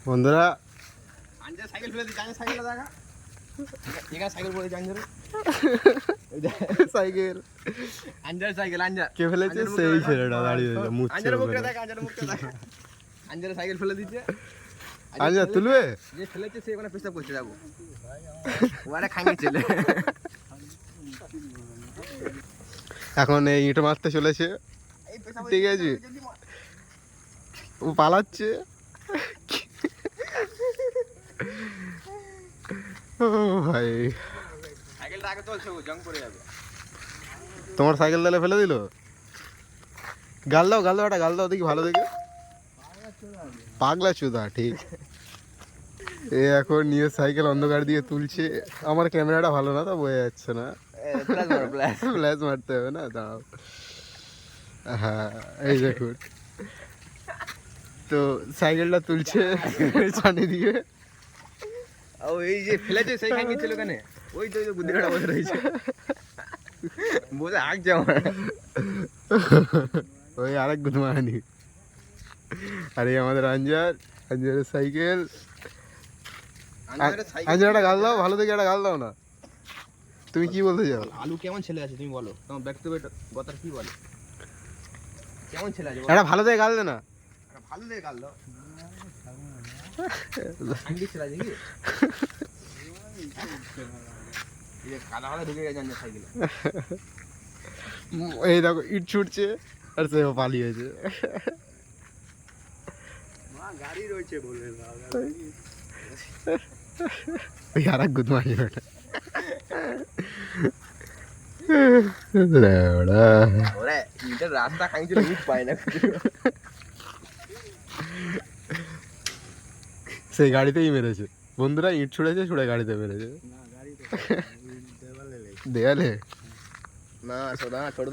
বন্ধুরা আঞ্জার সাইকেল ফেলে দিচ্ছে, আঞ্জার সাইকেলটা দেখা। এখানে সাইকেল পড়েছে আঞ্জার। সাইকেল আঞ্জার সাইকেল, আঞ্জার কে ফেলেছে? সেই ছেলেটা দাঁড়িয়ে মুচ্ছে আঞ্জার মুখটা দেখা, আঞ্জার মুখটা দেখা। আঞ্জার সাইকেল ফেলে দিচ্ছে। আঞ্জা তুলবে? যে ফেলেছে সে ওখানে পেশাব করছে, যাবো ওরা খাঙ্গে ছেলে। এখন এই ইঁটো মারতে চলেছে, ঠিক আছে? ও পালাচ্ছে। ও ভাই, সাইকেলটা আগে চলছে, ও জং পড়ে যাবে। তোমার সাইকেল তাহলে ফেলে দিল? গাল দাও, গাল দাও, একটা গাল দাও দেখি ভালো দেখে। পাগলা চুদা, ঠিক। এ এখন নিয়ে সাইকেল অন্ধকার দিয়ে তুলছে। আমার ক্যামেরাটা ভালো না, তো বোঝা যাচ্ছে না। ফ্ল্যাশ মারতে হবে না, দাঁড়াও। হ্যাঁ, এই দেখুন, তো সাইকেলটা তুলছে ছানি দিয়ে। ও এই যে ফেলেছে সেই খাঙ্গে ছিল ওখানে, ওই তো বুদ্ধিটা বসে রয়েছে, বোঝা আগছে আমার। ওই আরেক গুদমানি। আরে আমাদের আঞ্জারের সাইকেল। আঞ্জার একটা গাল দাও ভালো দেখে, একটা গাল দাও না। তুমি কি বলতে চাও? আলু কেমন ছেলে আছে তুমি বলো, তোমার ব্যক্তিগত কথা কি বলে? কেমন ছেলে আছে একটা ভালো দেখে গাল দে না। ভালো দেখে গাল দাও। খাঙ্গি ছেলে আছে কি? এই যে কাদা কাদা ঢুকে গেছে আঞ্জার সাইকেলে। এই দেখো ইট ছুটছে আর সে পালিয়েছে। গাড়ি রয়েছে বলে ওই আর এক গুদমানি ওটা। ওরে ইটের রাস্তা খাঙ্গি ছিল, ইট পায় না। সেই গাড়িতেই মেরেছে বন্ধুরা, ইট ছুড়েছে, ছুড়ে গাড়িতে মেরেছে। দেয়ালে না ছোট ছোট